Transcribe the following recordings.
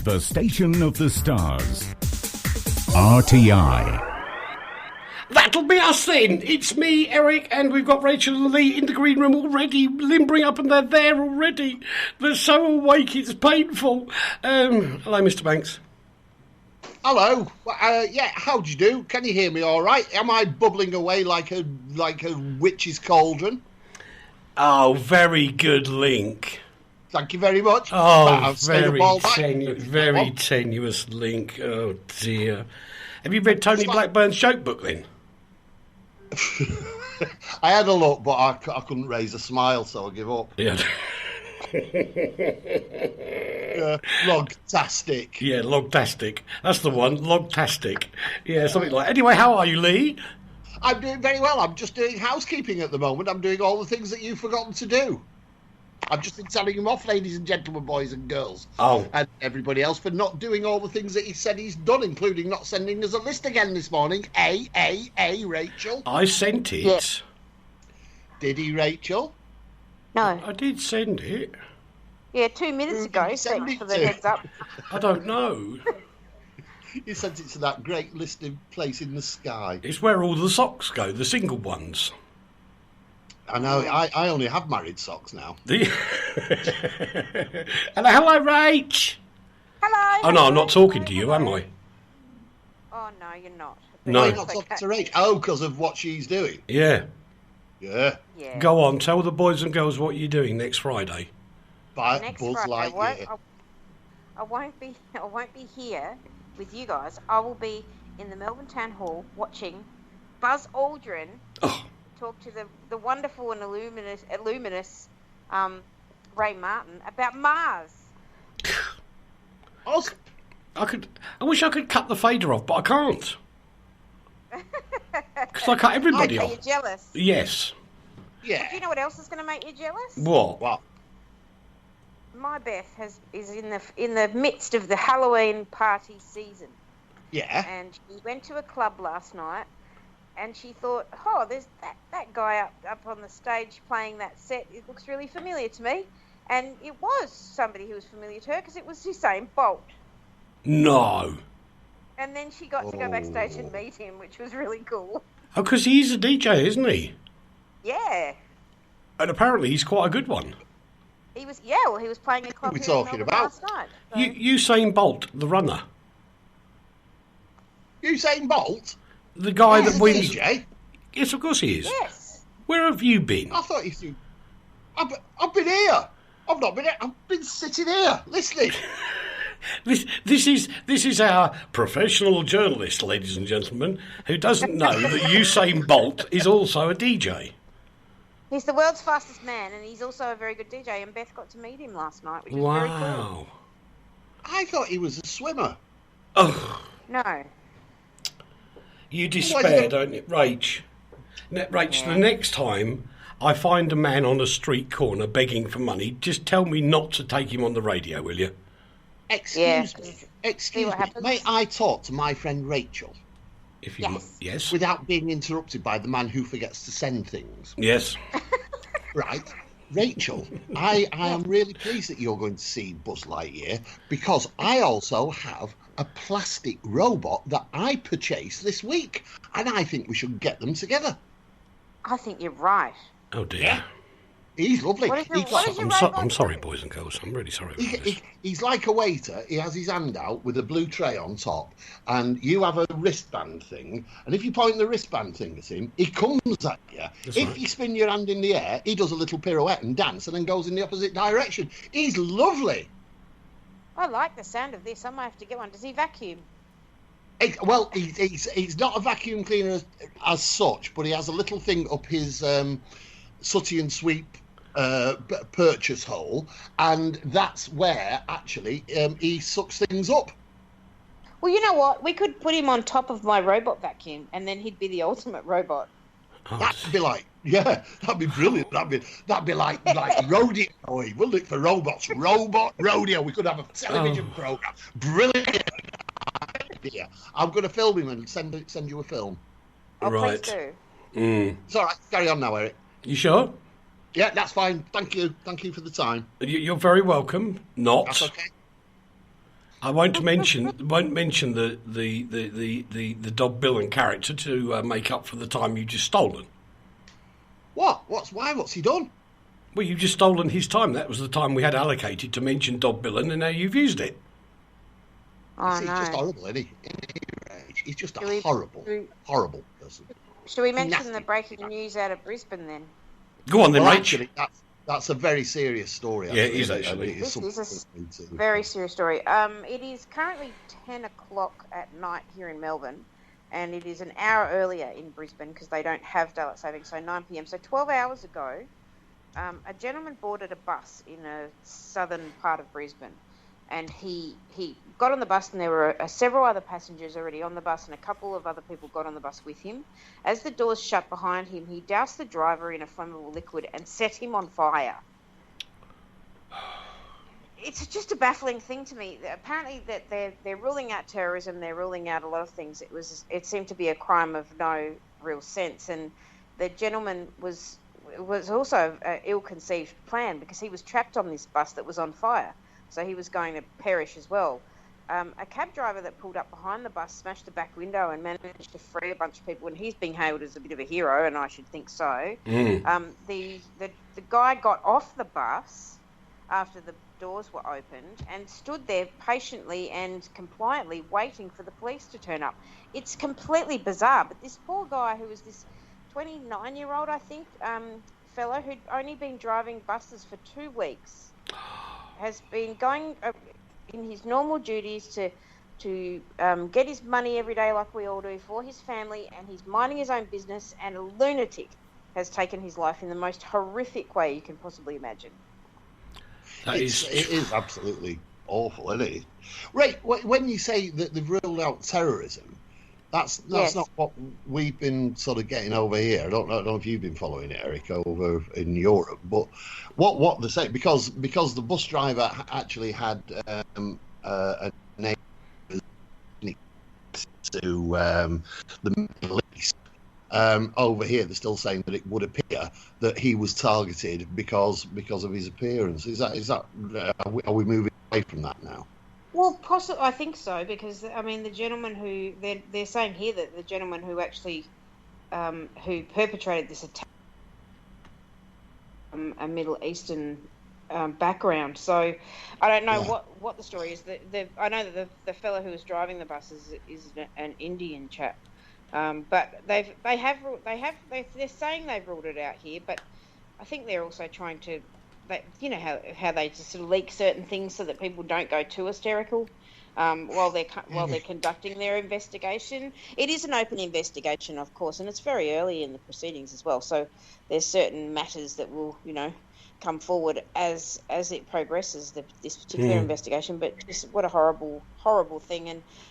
The station of the stars. RTI. That'll be us then. It's me, Eric, and we've got Rachel and Leigh in the green room already, limbering up, and they're there already. They're so awake, it's painful. Hello, Mr. Banks. Hello. How do you do? Can you hear me all right? Am I bubbling away like a witch's cauldron? Oh, very good link. Thank you very much. Oh, very tenuous link. Oh, dear. Have you read Tony Blackburn's joke book, then? I had a look, but I couldn't raise a smile, so I give up. Yeah. Logtastic. Yeah, logtastic. That's the one, logtastic. Yeah, something like. Anyway, how are you, Leigh? I'm doing very well. I'm just doing housekeeping at the moment. I'm doing all the things that you've forgotten to do. I've just been telling him off, ladies and gentlemen, boys and girls. Oh. And everybody else for not doing all the things that he said he's done, including not sending us a list again this morning. Rachel. I sent it. Yeah. Did he, Rachel? No. I did send it. Yeah, 2 minutes ago. Thanks for the heads up. I don't know. You sent it to that great listed place in the sky. It's where all the socks go, the single ones. I know. I only have married socks now. Hello, Rach. Hello. Oh, no, I'm not talking to you, am I? Oh, no, you're not. No. You're not talking to Rach. Oh, because of what she's doing. Yeah. Yeah. Go on, tell the boys and girls what you're doing next Friday. Next Friday, I won't be here with you guys. I will be in the Melbourne Town Hall watching Buzz Aldrin talk to the wonderful and illuminous Ray Martin about Mars. Awesome. I wish I could cut the fader off, but I can't. Because I cut everybody off. Are you jealous? Yes. Yeah. Do you know what else is going to make you jealous? What? My Beth is in the midst of the Halloween party season. Yeah. And she went to a club last night, and she thought, there's that guy up on the stage playing that set. It looks really familiar to me. And it was somebody who was familiar to her because it was Usain Bolt. No. And then she got to go backstage and meet him, which was really cool. Oh, because he's a DJ, isn't he? Yeah. And apparently he's quite a good one. He was playing a club What are we here talking in Melbourne about? last night. So. Usain Bolt, the runner. Usain Bolt? The guy that wins. DJ? Yes, of course he is. Yes. Where have you been? I thought you threw... I've been here. I've not been here. I've been sitting here, listening. This is our professional journalist, ladies and gentlemen, who doesn't know that Usain Bolt is also a DJ. He's the world's fastest man, and he's also a very good DJ, and Beth got to meet him last night, which was very cool. I thought he was a swimmer. Oh. No. You despair, don't you? Rach, the next time I find a man on a street corner begging for money, just tell me not to take him on the radio, will you? Excuse me. May I talk to my friend Rachel? If you yes. Without being interrupted by the man who forgets to send things. Yes. Right. Rachel, I am really pleased that you're going to see Buzz Lightyear because I also have a plastic robot that I purchased this week, and I think we should get them together. I think you're right. Oh, dear. Yeah. He's lovely. I'm sorry, boys and girls. I'm really sorry about this. He's like a waiter. He has his hand out with a blue tray on top, and you have a wristband thing. And if you point the wristband thing at him, he comes at you. If you spin your hand in the air, he does a little pirouette and dance, and then goes in the opposite direction. He's lovely. I like the sound of this. I might have to get one. Does he vacuum? He's not a vacuum cleaner as such, but he has a little thing up his sooty and sweep purchase hole, and that's where actually he sucks things up. Well, you know what? We could put him on top of my robot vacuum, and then he'd be the ultimate robot. That'd be like, that'd be brilliant. That'd be like rodeo, wouldn't it, for robots? Robot rodeo. We could have a television program. Brilliant idea. I'm going to film him and send you a film. Oh, right. Please do. It's all right. Carry on now, Eric. You sure? Yeah, that's fine. Thank you. Thank you for the time. You're very welcome. Not. That's okay. I won't mention the Dob Billen character to make up for the time you've just stolen. What? What's he done? Well, you've just stolen his time. That was the time we had allocated to mention Dob Billen, and now you've used it. Oh, He's no. just horrible, isn't he? He's just a horrible person. Should we mention the breaking news out of Brisbane then? Go on then, Well, Rach. actually, that's a very serious story. Yeah, it is actually. actually. It's This is a very serious story. It is currently 10 o'clock at night here in Melbourne, and it is an hour earlier in Brisbane because they don't have daylight saving, so 9 p.m. So 12 hours ago, a gentleman boarded a bus in a southern part of Brisbane, and he got on the bus, and there were several other passengers already on the bus, and a couple of other people got on the bus with him. As the doors shut behind him, he doused the driver in a flammable liquid and set him on fire. It's just a baffling thing to me. Apparently, that they're ruling out terrorism. They're ruling out a lot of things. It seemed to be a crime of no real sense, and the gentleman was also an ill-conceived plan because he was trapped on this bus that was on fire. So he was going to perish as well. A cab driver that pulled up behind the bus smashed the back window and managed to free a bunch of people, and he's being hailed as a bit of a hero, and I should think so. The guy got off the bus after the doors were opened and stood there patiently and compliantly waiting for the police to turn up. It's completely bizarre, but this poor guy, who was this 29-year-old, I think, fellow who'd only been driving buses for 2 weeks, has been going in his normal duties to get his money every day like we all do for his family, and he's minding his own business, and a lunatic has taken his life in the most horrific way you can possibly imagine. It is absolutely awful, isn't it? Right, when you say that they've ruled out terrorism, that's Yes. not what we've been sort of getting over here. I don't know if you've been following it, Eric, over in Europe, but what they say, because the bus driver actually had a name to the Middle East. Over here, they're still saying that it would appear that he was targeted because of his appearance. Is that are we moving away from that now? Well, possibly, I think so, because I mean, the gentleman who they're saying here that the gentleman who actually who perpetrated this attack, a Middle Eastern background. So I don't know what the story is. I know that the fellow who was driving the bus is an Indian chap, but they're saying they've ruled it out here, but I think they're also trying to. You know how they just sort of leak certain things so that people don't go too hysterical while they're conducting their investigation. It is an open investigation, of course, and it's very early in the proceedings as well. So there's certain matters that will, come forward as it progresses, this particular investigation. But just what a horrible thing,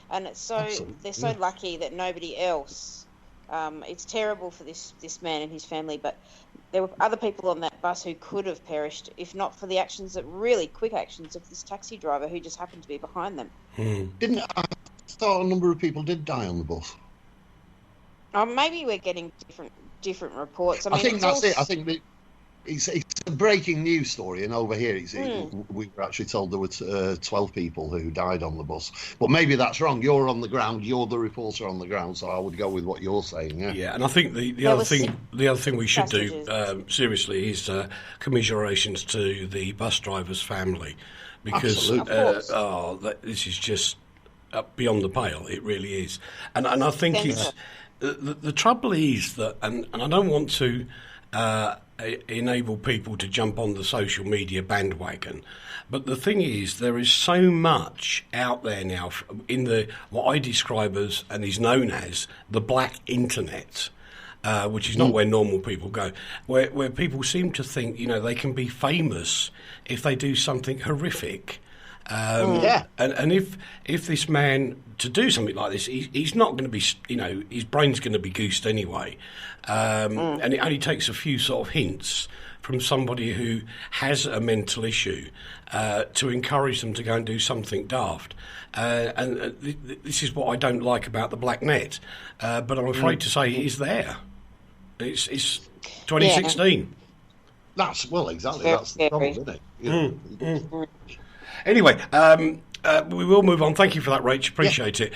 and it's so Absolutely. They're so lucky that nobody else. It's terrible for this man and his family, but there were other people on that bus who could have perished if not for the really quick actions of this taxi driver who just happened to be behind them. I thought a number of people did die on the bus. Maybe we're getting different reports. I think that's it. I think it's a breaking news story, and over here we were actually told there were 12 people who died on the bus. But maybe that's wrong. You're on the ground. You're the reporter on the ground, so I would go with what you're saying. Yeah, and I think the other thing we should do seriously is commiserations to the bus driver's family, because this is just beyond the pale. It really is, and I think the trouble is that, and I don't want to. Enable people to jump on the social media bandwagon, but the thing is, there is so much out there now in what I describe as and is known as the black internet, which is not where normal people go, where people seem to think they can be famous if they do something horrific. And if this man to do something like this, he's not going to be, his brain's going to be goosed anyway. And it only takes a few sort of hints from somebody who has a mental issue to encourage them to go and do something daft. And this is what I don't like about the black net. But I'm afraid to say it is there. It's 2016. That's exactly. That's the problem, isn't it? Anyway, We will move on. Thank you for that, Rach. Appreciate it.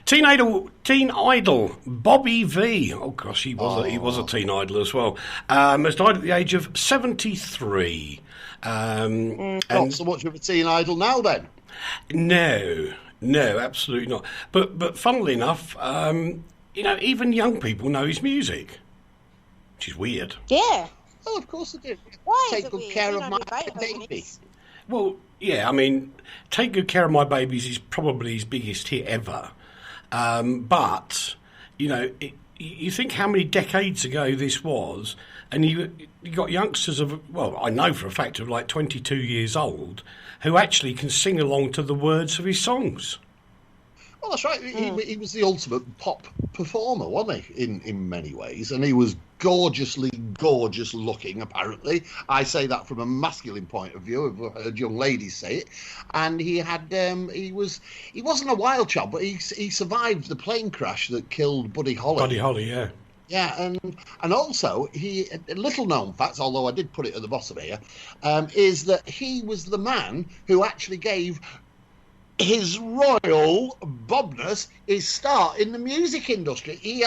Teen Idol, Bobby V. Oh gosh, he was a teen idol as well. Has died at the age of 73. Not so much of a teen idol now, then. No, absolutely not. But funnily enough, even young people know his music, which is weird. Yeah. Oh, of course they do. Why Take good care of my baby. Well, yeah, I mean, Take Good Care of My Babies is probably his biggest hit ever. But, you think how many decades ago this was, and you got youngsters I know for a fact of like 22 years old, who actually can sing along to the words of his songs. Well, that's right. He was the ultimate pop performer, wasn't he, in many ways? And he was gorgeously gorgeous looking, apparently. I say that from a masculine point of view. I've heard young ladies say it. And he had, he wasn't a wild child, but he survived the plane crash that killed Buddy Holly. Buddy Holly, yeah. Yeah, and also, little known fact, although I did put it at the bottom here, is that he was the man who actually gave his royal Bobness his start in the music industry. He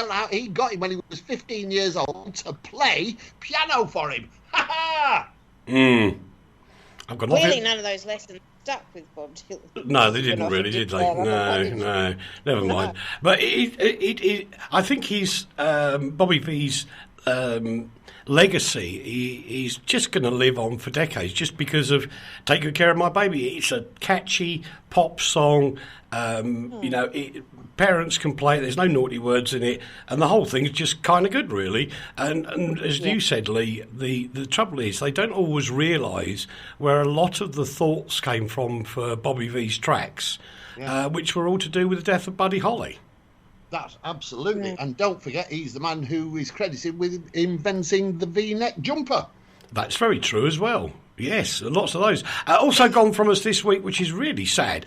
got him when he was 15 years old to play piano for him. Ha ha! I've got Clearly none of those lessons stuck with Bob Dylan. No, they didn't really, did they? No, never mind. But I think he's Bobby V's legacy. He's just going to live on for decades, just because of "Take Good Care of My Baby." It's a catchy pop song. Parents can play it. There's no naughty words in it, and the whole thing's just kind of good, really. And as you said, Leigh, the trouble is they don't always realise where a lot of the thoughts came from for Bobby V's tracks, which were all to do with the death of Buddy Holly. That's absolutely. And don't forget, he's the man who is credited with inventing the V-neck jumper. That's very true as well. Yes, lots of those. Also gone from us this week, which is really sad.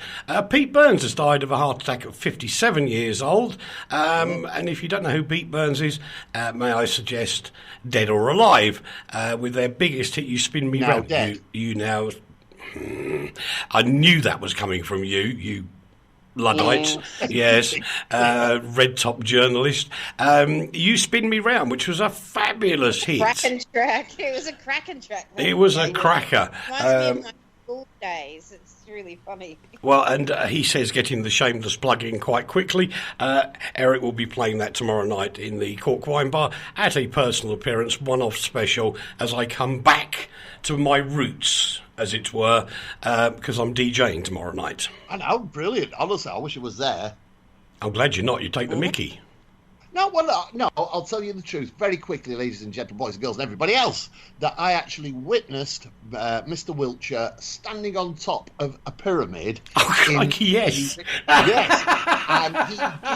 Pete Burns has died of a heart attack at 57 years old. And if you don't know who Pete Burns is, may I suggest Dead or Alive, with their biggest hit, You Spin Me Round. You now... I knew that was coming from you Luddite, yes, red top journalist. You Spin Me Round, which was a fabulous hit. Cracking track. It was a cracking track. It was a cracker. Reminds me of my school days. It's really funny. Well, and he says getting the shameless plug in quite quickly. Eric will be playing that tomorrow night in the Cork Wine Bar at a personal appearance, one-off special, as I come back to my roots, as it were, because I'm DJing tomorrow night. I know, brilliant. Honestly, I wish I was there. I'm glad you're not. You take the mickey. No, well, no, I'll tell you the truth very quickly, ladies and gentlemen, boys and girls, and everybody else, that I actually witnessed Mr. Wiltsher standing on top of a pyramid. Oh, yes. Yes. And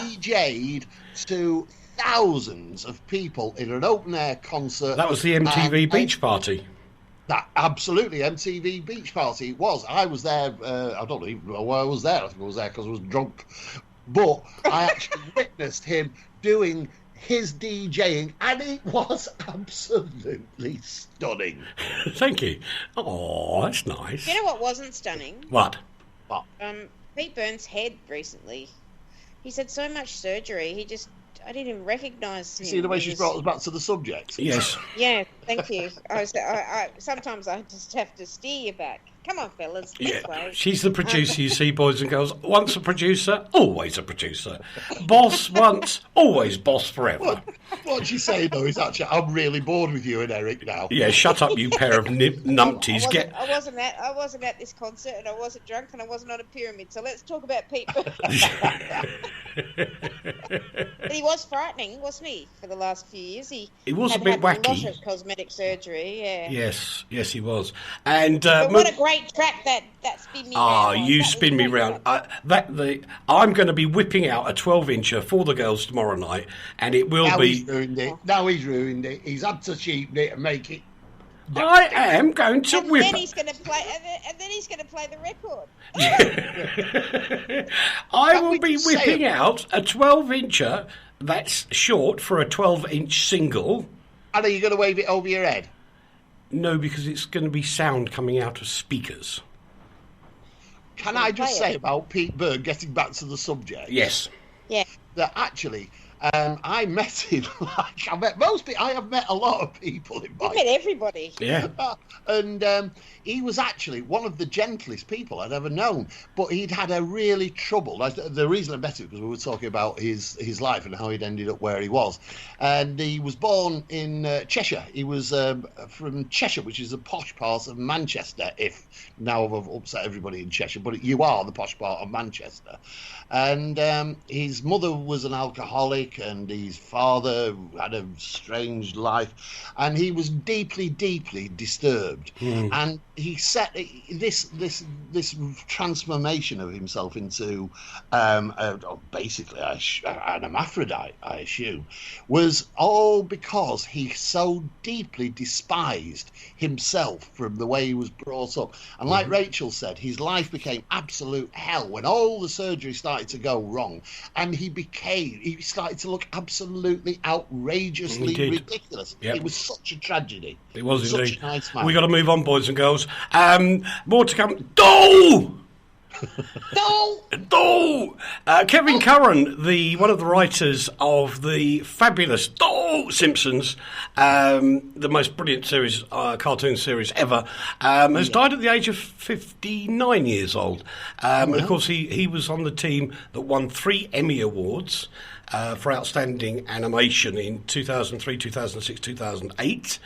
he DJ'd to thousands of people in an open-air concert. That was the MTV Beach Party. That absolutely MTV Beach Party it was. I was there. I don't even know why I was there. I think I was there because I was drunk. But I actually witnessed him doing his DJing, and it was absolutely stunning. Thank you. Oh, that's nice. You know what wasn't stunning? What? Pete Burns' head recently. He's had so much surgery. I didn't even recognise him. See the way she's brought us back to the subject? Yes. Yeah, thank you. Sometimes I just have to steer you back. Come on, fellas. This way. She's the producer, you see, boys and girls. Once a producer, always a producer. Boss once, always boss forever. What you say, though, is actually, I'm really bored with you and Eric now. Yeah, shut up, you pair of numpties. I wasn't at this concert, and I wasn't drunk, and I wasn't on a pyramid, so let's talk about Pete Burns. But he was frightening, wasn't he, for the last few years? He was a bit wacky. A lot of cosmetic surgery, yeah. Yes, he was. And but what a great track that Spin Me Round. You Spin Me Round. I'm going to be whipping out a 12-incher for the girls tomorrow night, and it will be... Now he's ruined it. He's had to cheapen it and make it... I am going to whip... And then he's going to play the record. I will be whipping out a 12-incher that's short for a 12-inch single. And are you going to wave it over your head? No, because it's going to be sound coming out of speakers. Can I just say about Pete Byrne, getting back to the subject? Yes. Yeah. That actually, I met him like I met most people. I have met a lot of people in my... You met everybody. Yeah. And he was actually one of the gentlest people I'd ever known. But he'd had a really trouble. The reason I met him because we were talking about his life and how he'd ended up where he was. And he was born in Cheshire. He was from Cheshire, which is a posh part of Manchester. If now I've upset everybody in Cheshire, but you are the posh part of Manchester. And his mother was an alcoholic, and his father had a strange life, and he was deeply, deeply disturbed. And he set this transformation of himself into basically an hermaphrodite, I assume, was all because he so deeply despised himself from the way he was brought up. And like Rachel said, his life became absolute hell when all the surgery started to go wrong, and he started to look absolutely outrageously ridiculous. It was such a tragedy. It was such indeed. A nice man. We got to move on, boys and girls. More to come. Dole! Kevin Curran, one of the writers of the fabulous Simpsons, the most brilliant series, cartoon series ever, has died at the age of 59 years old. And of course, he was on the team that won 3 Emmy Awards for outstanding animation in 2003, 2006, 2008.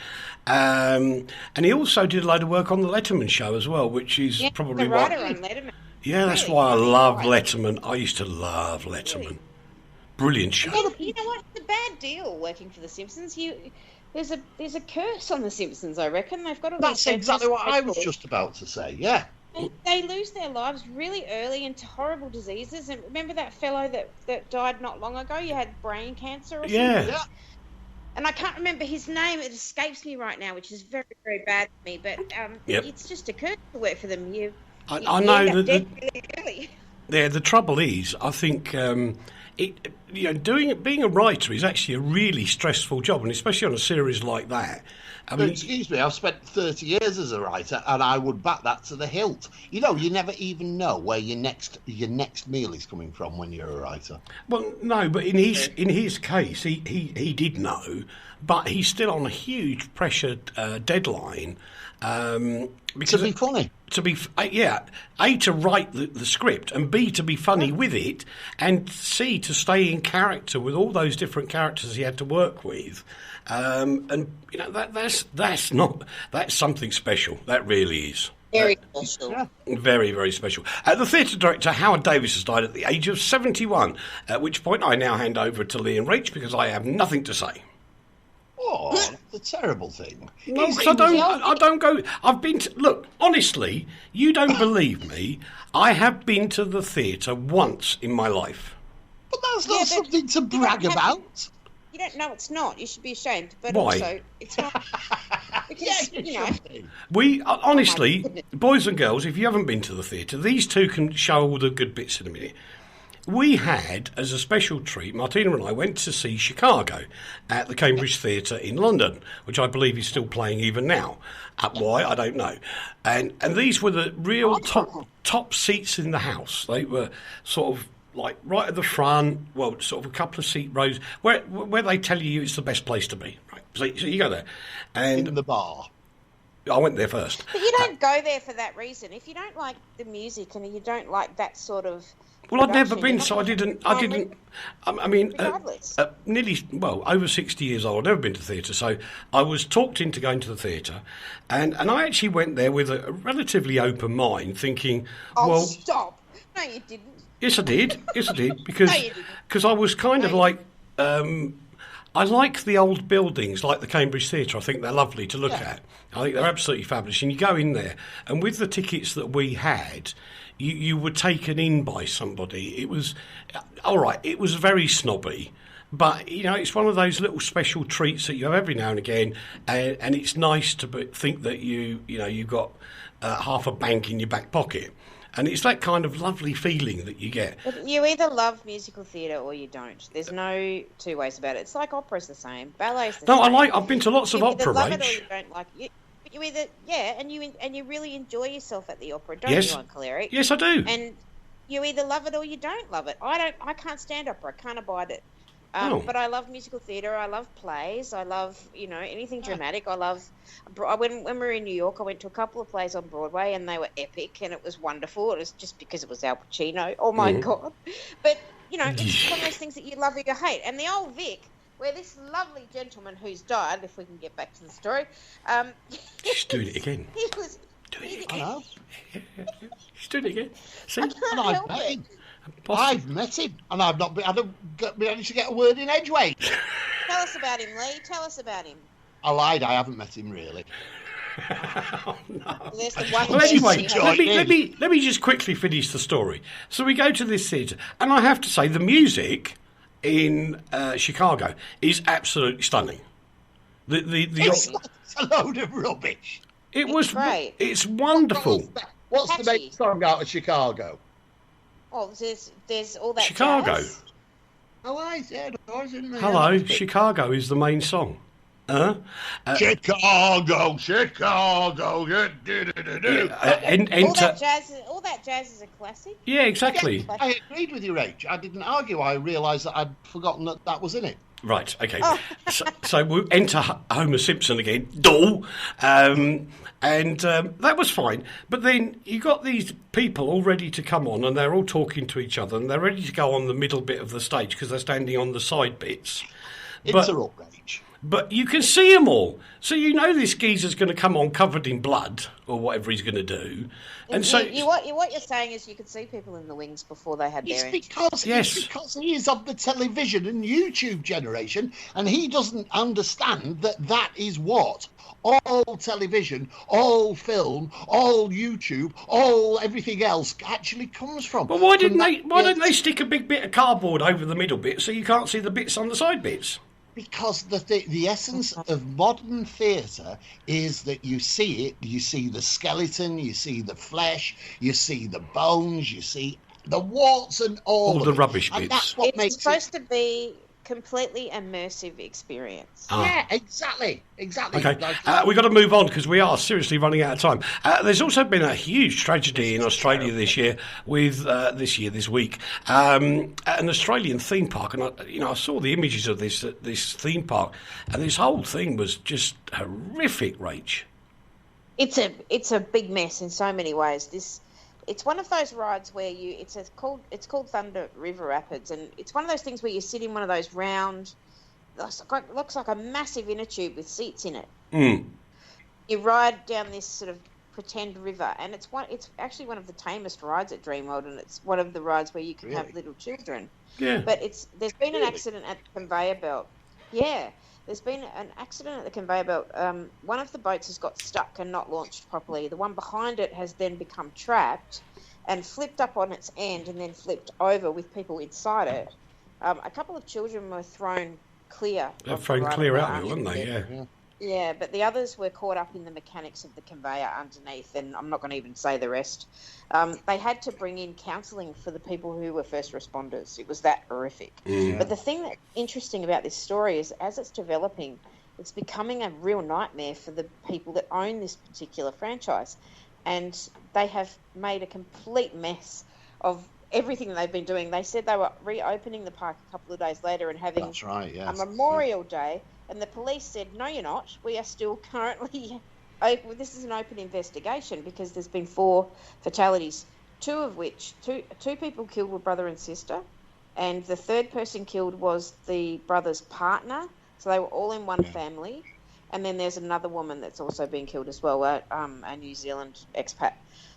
And he also did a load of work on the Letterman show as well, which is probably the writer on Letterman. Yeah, that's why I love Letterman. I used to love Letterman. Brilliant show. You know what? It's a bad deal working for The Simpsons. There's a curse on The Simpsons, I reckon. They've got all That's exactly what I was just about to say, yeah. They lose their lives really early into horrible diseases. And remember that fellow that died not long ago? You had brain cancer or something? Yeah. And I can't remember his name. It escapes me right now, which is very, very bad for me. But it's just a curse to work for them. I know that really. the trouble is, I think being a writer is actually a really stressful job, and especially on a series like that. I mean, excuse me, I've spent 30 years as a writer, and I would back that to the hilt. You never even know where your next meal is coming from when you're a writer. Well, no, but in his case, he did know, but he's still on a huge pressure deadline. Because to be funny. To write the script, and B, to be funny with it, and C, to stay in character with all those different characters he had to work with. And that's something special. That really is. Very special. Very, very special. The theatre director, Howard Davis, has died at the age of 71, at which point I now hand over to Leigh and Rach because I have nothing to say. Oh, that's a terrible thing. No, because I don't go... I've been to... Look, honestly, you don't believe me. I have been to the theatre once in my life. But that's not something to brag about. You don't know it's not. You should be ashamed. But Why? Also, it's not... Because, We, honestly, boys and girls, if you haven't been to the theatre, these two can show all the good bits in a minute. We had, as a special treat, Martina and I went to see Chicago at the Cambridge Theatre in London, which I believe is still playing even now. Why, I don't know. And these were the real top seats in the house. They were sort of like right at the front, well, sort of a couple of seat rows, where they tell you it's the best place to be. Right? So you go there. And in the bar. I went there first. But you don't go there for that reason. If you don't like the music and you don't like that sort of... Well, I'd never been, so I didn't. I mean, nearly, over 60 years old. I've never been to theatre, so I was talked into going to the theatre, and I actually went there with a relatively open mind, thinking, stop! No, you didn't. Yes, I did. Because I was kind of like, I like the old buildings, like the Cambridge Theatre. I think they're lovely to look at. I think they're absolutely fabulous. And you go in there, and with the tickets that we had, you were taken in by somebody. It was, all right, it was very snobby, but, it's one of those little special treats that you have every now and again, and it's nice to think that you've got half a bank in your back pocket. And it's that kind of lovely feeling that you get. But you either love musical theatre or you don't. There's no two ways about it. It's like opera's the same. Ballet's the same. I've been to lots of opera, Rach. You either love it or you don't like it. you really enjoy yourself at the opera, don't you, Uncle Eric? Yes, I do. And you either love it or you don't love it. I can't stand opera. I can't abide it. But I love musical theatre. I love plays. I love, anything dramatic. I love. When we were in New York, I went to a couple of plays on Broadway, and they were epic, and it was wonderful. It was just because it was Al Pacino. Oh my God! But it's one of those things that you love or you hate. And the old Vic, where this lovely gentleman who's died, if we can get back to the story, just doing it again. He was. Hello. Just doing it again. See, I've met him, and I've not managed to get a word in edgeways. Tell us about him, Leigh. Tell us about him. I lied. I haven't met him really. Oh, no. There's the one Well, anyway, let me just quickly finish the story. So we go to this theatre, and I have to say the music in Chicago is absolutely stunning. It's a load of rubbish. It's great. It's wonderful. What's the main song out of Chicago? Oh, there's all that Chicago. jazz. Hello, Chicago is the main song. Chicago. All that jazz is a classic. Yeah, exactly. Yeah, I agreed with you, Rach. I didn't argue. I realised that I'd forgotten that was in it. Right, okay. So we enter Homer Simpson again, doll, and that was fine. But then you got these people all ready to come on, and they're all talking to each other, and they're ready to go on the middle bit of the stage because they're standing on the side bits. It's a outrage. But you can see them all. So you know this geezer's going to come on covered in blood or whatever he's going to do. And what you're saying is you could see people in the wings before they had their It's because he is of the television and YouTube generation, and he doesn't understand that is what all television, all film, all YouTube, all everything else actually comes from. But why didn't they stick a big bit of cardboard over the middle bit so you can't see the bits on the side bits? Because the essence of modern theatre is that you see it, you see the skeleton, you see the flesh, you see the bones, you see the warts and all the rubbish bits. And that's what makes it's supposed to be completely immersive experience. Yeah, exactly. Okay, we've got to move on because we are seriously running out of time. There's also been a huge tragedy in Australia this year with this week, an Australian theme park, and I saw the images of this theme park, and this whole thing was just horrific, Rach. It's a big mess in so many ways. It's one of those rides where it's called Thunder River Rapids, and it's one of those things where you sit in one of those round, looks like a massive inner tube with seats in it. You ride down this sort of pretend river, and it's actually one of the tamest rides at Dreamworld, and it's one of the rides where you can have little children. Yeah. But there's been an accident at the conveyor belt. Yeah. There's been an accident at the conveyor belt. One of the boats has got stuck and not launched properly. The one behind it has then become trapped and flipped up on its end and then flipped over with people inside it. A couple of children were thrown clear. They're thrown clear out of it, weren't they? Yeah. Yeah, but the others were caught up in the mechanics of the conveyor underneath, and I'm not going to even say the rest. They had to bring in counselling for the people who were first responders. It was that horrific. Yeah. But the thing that's interesting about this story is as it's developing, it's becoming a real nightmare for the people that own this particular franchise. And they have made a complete mess of everything that they've been doing. They said they were reopening the park a couple of days later and having a Memorial Day. And the police said, no, you're not. We are still currently... This is an open investigation because there's been 4 fatalities, 2 of which... Two people killed were brother and sister, and the third person killed was the brother's partner. So they were all in one family. And then there's another woman that's also been killed as well, a New Zealand expat.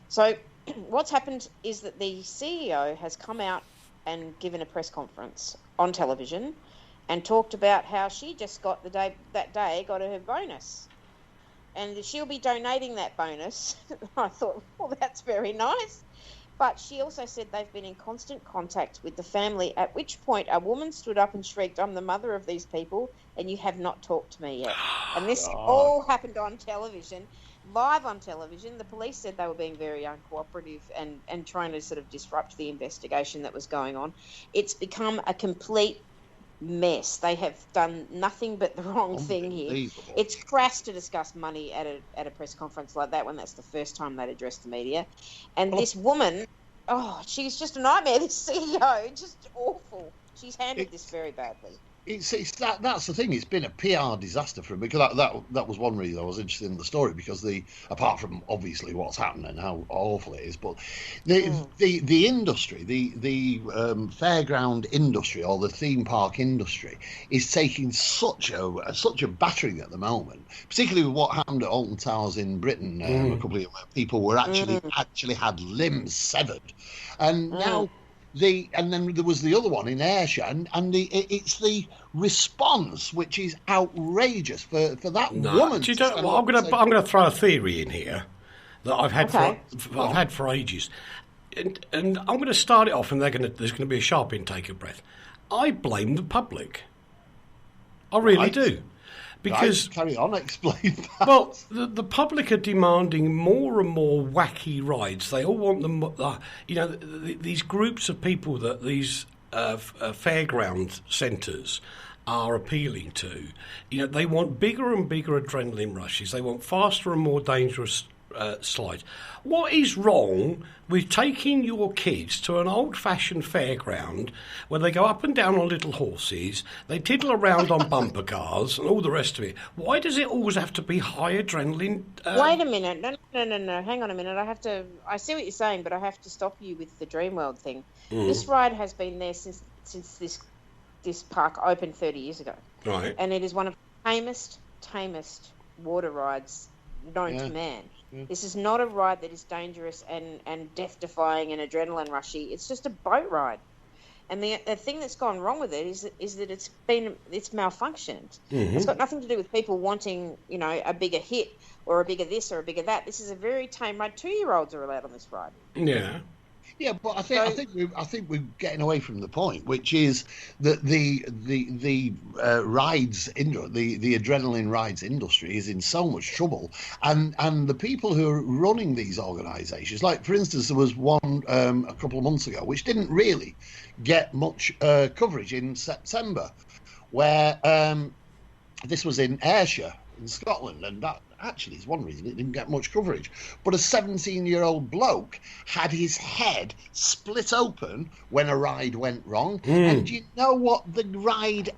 So what's happened is that the CEO has come out and given a press conference on television and talked about how she just got that day got her bonus, and she'll be donating that bonus. I thought, well, that's very nice. But she also said they've been in constant contact with the family, at which point a woman stood up and shrieked, I'm the mother of these people, and you have not talked to me yet. And this all happened on television, live on television. The police said they were being very uncooperative and trying to sort of disrupt the investigation that was going on. It's become a complete mess. They have done nothing but the wrong thing here. It's crass to discuss money at a press conference like that when that's the first time they'd addressed the media. And this woman, she's just a nightmare, this CEO, just awful. She's handled this very badly. That's the thing. It's been a PR disaster for him, because that was one reason I was interested in the story, because apart from obviously what's happened and how awful it is, but the industry, the fairground industry or the theme park industry is taking such a battering at the moment, particularly with what happened at Alton Towers in Britain a couple of years, where people were actually had limbs severed, and now. And then there was the other one in Ayrshire, and it's the response which is outrageous for that woman. Do you know, well, I'm going to throw a theory in here that I've had for ages, and I'm going to start it off, and there's going to be a sharp intake of breath. I blame the public. I really do. Because carry on, explain that. Well, the public are demanding more and more wacky rides. They all want them. These groups of people that these fairground centres are appealing to. They want bigger and bigger adrenaline rushes. They want faster and more dangerous slides. What is wrong with taking your kids to an old-fashioned fairground where they go up and down on little horses, they tiddle around on bumper cars and all the rest of it? Why does it always have to be high adrenaline? Wait a minute. No. Hang on a minute. I see what you're saying, but I have to stop you with the Dreamworld thing. This ride has been there since this park opened 30 years ago. Right. And it is one of the tamest water rides known to man. This is not a ride that is dangerous and death-defying and adrenaline rushy. It's just a boat ride. And the thing that's gone wrong with it is that it's malfunctioned. It's got nothing to do with people wanting, a bigger hit or a bigger this or a bigger that. This is a very tame ride. 2-year-olds are allowed on this ride. Yeah. Yeah, but I think we're getting away from the point, which is that the rides industry, the adrenaline rides industry, is in so much trouble, and the people who are running these organisations, like for instance, there was one a couple of months ago which didn't really get much coverage in September, where this was in Ayrshire in Scotland, and that actually is one reason it didn't get much coverage. But a 17-year-old bloke had his head split open when a ride went wrong. And you know what the ride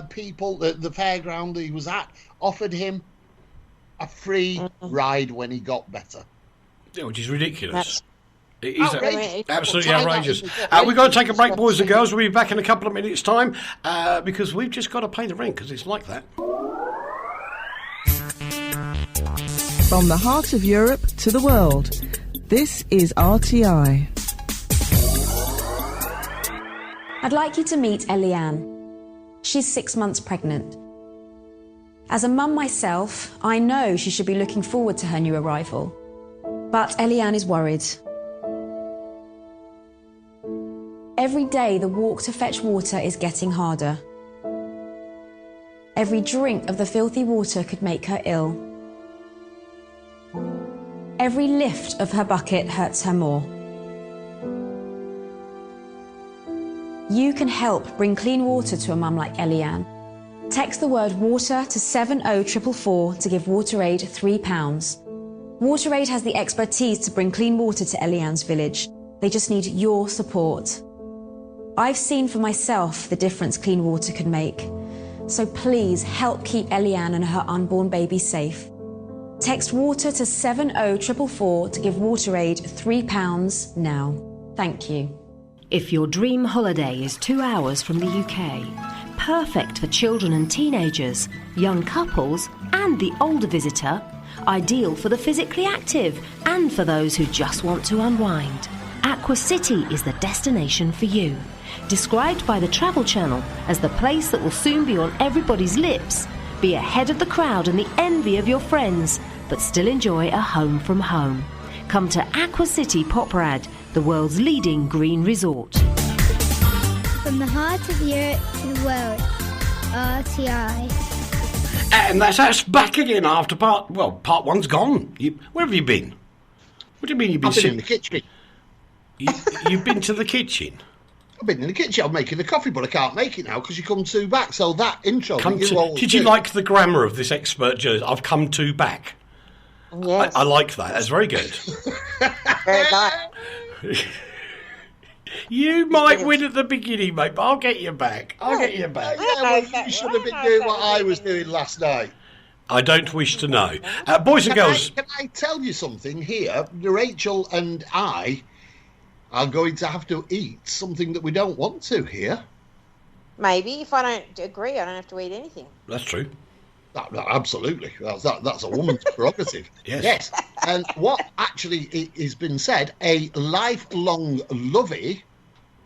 people, the fairground that he was at, offered him? A free ride when he got better. Yeah, which is ridiculous. It is outrageous. Absolutely outrageous. We've got to take a break, boys and girls. We'll be back in a couple of minutes' time because we've just got to pay the rent, because it's like that. From the heart of Europe to the world, this is RTI. I'd like you to meet Eliane. She's 6 months pregnant. As a mum myself, I know she should be looking forward to her new arrival. But Eliane is worried. Every day the walk to fetch water is getting harder. Every drink of the filthy water could make her ill. Every lift of her bucket hurts her more. You can help bring clean water to a mum like Eliane. Text the word water to 70444 to give WaterAid £3. WaterAid has the expertise to bring clean water to Eliane's village. They just need your support. I've seen for myself the difference clean water can make. So please help keep Eliane and her unborn baby safe. Text water to 70444 to give WaterAid £3 now. Thank you. If your dream holiday is 2 hours from the UK, perfect for children and teenagers, young couples and the older visitor, ideal for the physically active and for those who just want to unwind, Aqua City is the destination for you. Described by the Travel Channel as the place that will soon be on everybody's lips, be ahead of the crowd and the envy of your friends, but still enjoy a home from home. Come to Aqua City Poprad, the world's leading green resort. From the heart of Europe to the world, RTI. And that's back again after part one's gone. Where have you been? What do you mean you've been? I've been in the kitchen. You've been to the kitchen? I've been in the kitchen. I'm making the coffee, but I can't make it now because you come to back. So that intro. Did you like the grammar of this expert journalist? I've come to back. Yes. I like that. That's very good. Very nice. You might win at the beginning, mate, but I'll get you back. Yeah, well, you should have been doing what I was doing last night. I don't wish to know. Boys and girls... Can I tell you something here? Rachel and I are going to have to eat something that we don't want to here. Maybe. If I don't agree, I don't have to eat anything. That's true. No, absolutely. That's a woman's prerogative. Yes. And what actually has been said, a lifelong lovey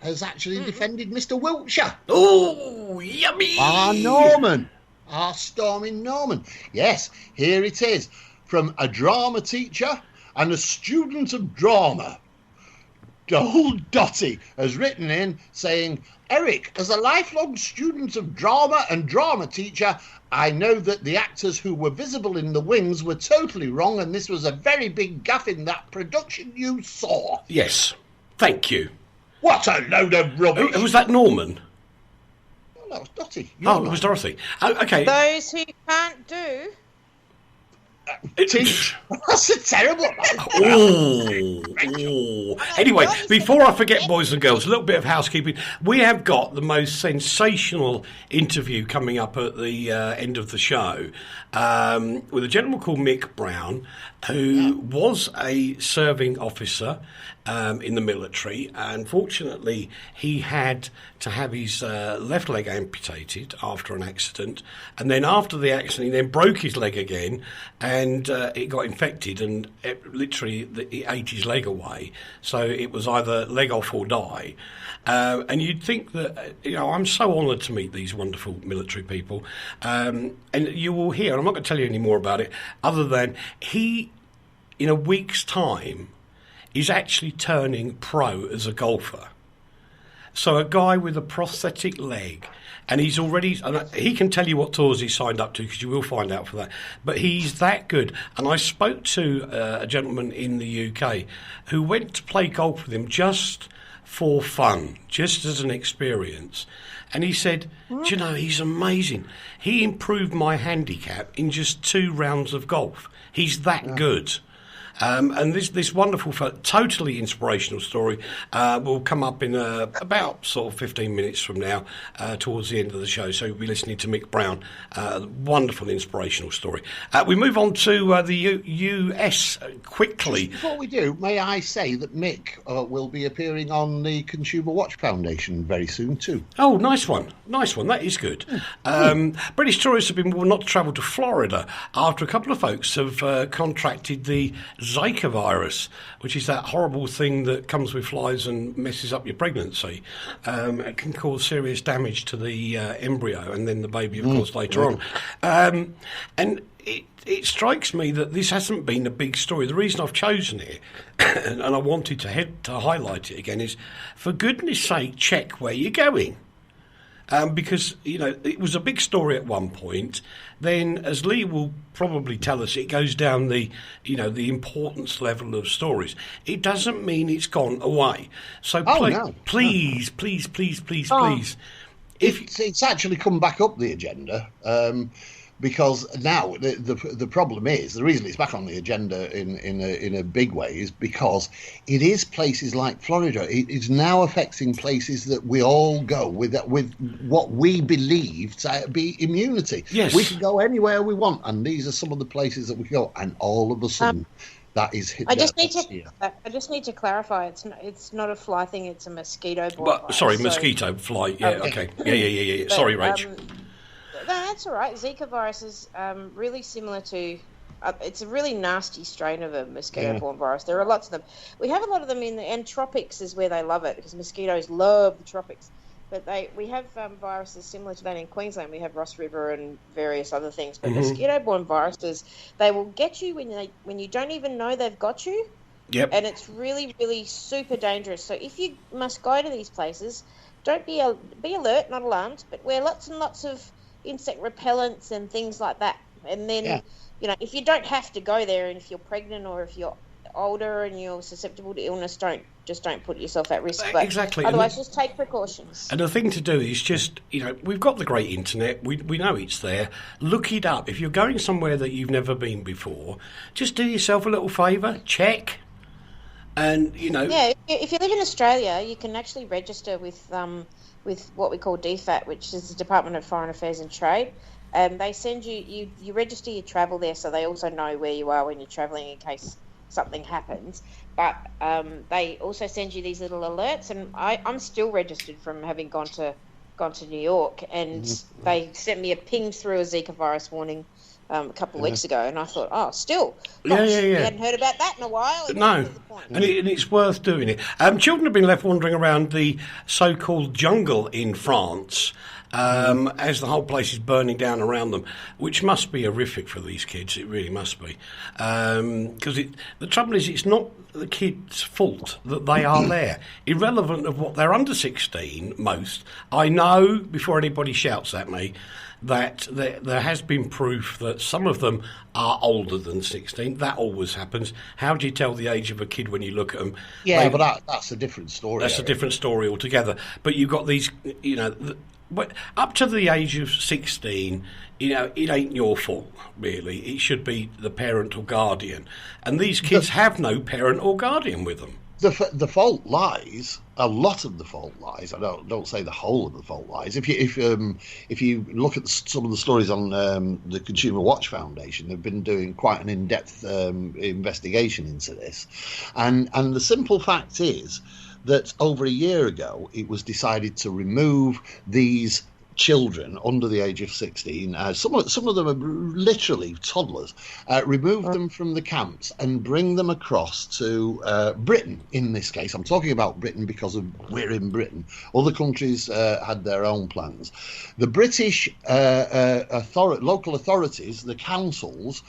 has actually defended Mr. Wiltsher. Oh, yummy! Our Norman. Our storming Norman. Yes, here it is. From a drama teacher and a student of drama. Old Dottie has written in saying, Eric, as a lifelong student of drama and drama teacher, I know that the actors who were visible in the wings were totally wrong, and this was a very big gaffe in that production you saw. Yes. Thank you. What a load of rubbish. Was that Norman? Oh, that was Dottie. It was Dorothy. Okay. Those who can't do... Teach. That's a terrible... Anyway, before I forget, boys and girls, a little bit of housekeeping. We have got the most sensational interview coming up at the end of the show with a gentleman called Mick Browne, who was a serving officer in the military. Unfortunately, he had to have his left leg amputated after an accident, and then after the accident he then broke his leg again, and it got infected, and it ate his leg away. So it was either leg off or die. And you'd think that, I'm so honoured to meet these wonderful military people, and you will hear, and I'm not going to tell you any more about it, other than he, in a week's time, is actually turning pro as a golfer. So a guy with a prosthetic leg, and he's already, and he can tell you what tours he's signed up to, because you will find out for that, but he's that good. And I spoke to a gentleman in the UK who went to play golf with him just for fun, just as an experience. And he said, do you know, he's amazing. He improved my handicap in just 2 rounds of golf. He's that good. And this wonderful, totally inspirational story will come up in about sort of 15 minutes from now, towards the end of the show. So we'll be listening to Mick Browne, wonderful inspirational story. We move on to the US quickly. Just before we do, may I say that Mick will be appearing on the Consumer Watch Foundation very soon too. Oh, nice one. That is good. British tourists have been warned not to travel to Florida after a couple of folks have contracted the Zika virus, which is that horrible thing that comes with flies and messes up your pregnancy. It can cause serious damage to the embryo and then the baby, of course, later on. And it strikes me that this hasn't been a big story. The reason I've chosen it, and I wanted to highlight it again, is for goodness sake, check where you're going. Because, it was a big story at one point. Then, as Leigh will probably tell us, it goes down the importance level of stories. It doesn't mean it's gone away. So please. It's actually come back up the agenda. Because now the problem is, the reason it's back on the agenda in a big way is because it is places like Florida. It is now affecting places that we all go with what we believe to be immunity. Yes. We can go anywhere we want, and these are some of the places that we go, and all of a sudden that is hit. I just need to clarify. It's not a fly thing. It's a mosquito-borne virus. Mosquito fly. Yeah. Okay. Yeah. But, sorry, Rach. No, that's all right. Zika virus is really similar to... it's a really nasty strain of a mosquito-borne virus. There are lots of them. We have a lot of them and tropics is where they love it, because mosquitoes love the tropics. But we have viruses similar to that in Queensland. We have Ross River and various other things. But mosquito-borne viruses, they will get you when you don't even know they've got you. Yep. And it's really, really super dangerous. So if you must go to these places, don't be alert, not alarmed, but wear lots and lots of insect repellents and things like that. And then, if you don't have to go there, and if you're pregnant or if you're older and you're susceptible to illness, don't put yourself at risk. But exactly. Otherwise, just take precautions. And the thing to do is just, we've got the great internet. We know it's there. Look it up. If you're going somewhere that you've never been before, just do yourself a little favour. Check. And, Yeah, if you live in Australia, you can actually register with what we call DFAT, which is the Department of Foreign Affairs and Trade. They send you register your travel there, so they also know where you are when you're travelling in case something happens. But they also send you these little alerts, and I'm still registered from having gone to New York, and they sent me a ping through a Zika virus warning a couple of weeks ago, and I thought, still, gosh, you hadn't heard about that in a while. No, and it's worth doing it. Children have been left wandering around the so-called jungle in France as the whole place is burning down around them, which must be horrific for these kids. It really must be. Because the trouble is, it's not the kids' fault that they are there. Irrelevant of what they're under 16, most. I know, before anybody shouts at me, that there has been proof that some of them are older than 16. That always happens. How do you tell the age of a kid when you look at them? Yeah, but that's a different story. That's a different story altogether. But you've got these, up to the age of 16, it ain't your fault, really. It should be the parent or guardian. And these kids have no parent or guardian with them. The fault lies. A lot of the fault lies. I don't say the whole of the fault lies. If you look at some of the stories on the Consumer Watch Foundation, they've been doing quite an in-depth investigation into this, and the simple fact is that over a year ago it was decided to remove these children under the age of 16, some of them are literally toddlers, remove them from the camps and bring them across to Britain. In this case, I'm talking about Britain because we're in Britain. Other countries had their own plans. The British local authorities, the councils,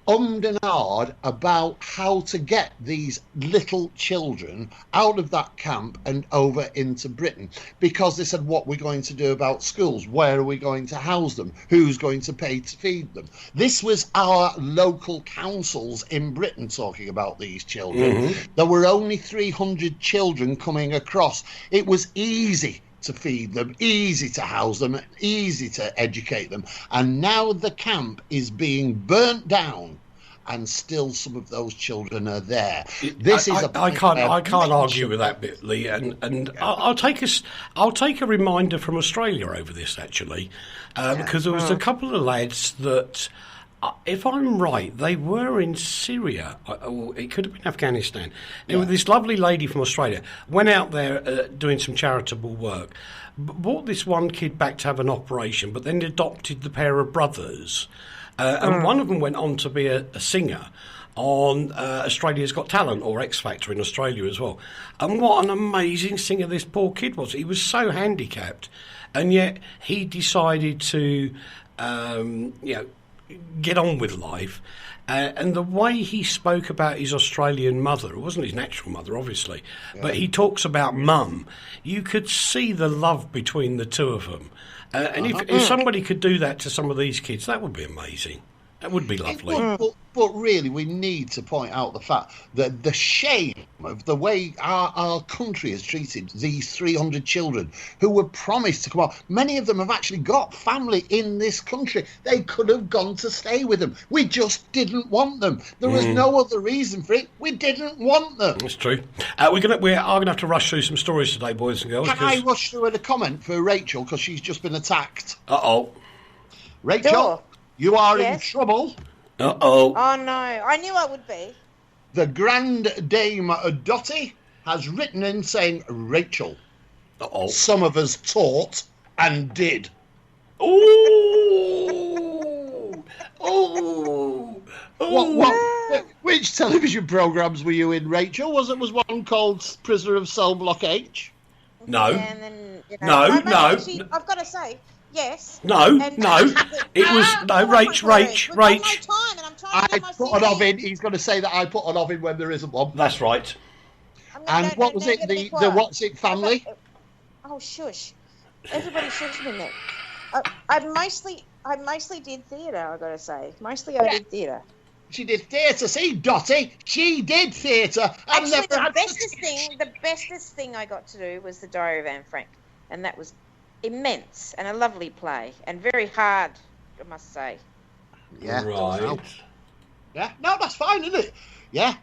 and ahed about how to get these little children out of that camp and over into Britain, because they said, what we're going to do about schools, where are we going to house them, who's going to pay to feed them. This was our local councils in Britain talking about these children. There were only 300 children coming across. It was easy to feed them, easy to house them, easy to educate them, and now the camp is being burnt down, and still some of those children are there. I can't argue with that bit, Leigh, and I'll take a reminder from Australia over this actually, because there was a couple of lads that, if I'm right, they were in Syria, or it could have been Afghanistan. There was this lovely lady from Australia, went out there doing some charitable work, brought this one kid back to have an operation, but then adopted the pair of brothers. And one of them went on to be a singer on Australia's Got Talent, or X Factor in Australia as well. And what an amazing singer this poor kid was. He was so handicapped, and yet he decided to, get on with life. And the way he spoke about his Australian mother, it wasn't his natural mother, obviously, but he talks about mum. You could see the love between the two of them. And if somebody could do that to some of these kids, that would be amazing. That would be lovely. But really, we need to point out the fact that the shame of the way our country has treated these 300 children who were promised to come out. Many of them have actually got family in this country. They could have gone to stay with them. We just didn't want them. There was no other reason for it. We didn't want them. That's true. We are going to have to rush through some stories today, boys and girls. Can I rush through a comment for Rachel, because she's just been attacked? Uh-oh. Rachel? Sure. You are in trouble. Uh-oh. Oh, no. I knew I would be. The Grand Dame Dottie has written in saying, Rachel, some of us taught and did. Ooh! Ooh! What, which television programmes were you in, Rachel? Was one called Prisoner of Cell Block H? No. Yeah, and then, no. Actually, I've got to say... Yes. No. It was Rach. I put an oven. He's going to say that I put an oven when there isn't one. That's right. And what was it? The What's It family? Oh, shush! Everybody shush me now. I mostly did theatre. I got to say, I did theatre. She did theatre. See, Dotty, she did theatre. Actually, the bestest thing I got to do was the Diary of Anne Frank, and that was immense and a lovely play and very hard, I must say. Yeah. Right. Yeah. No, that's fine, isn't it? Yeah.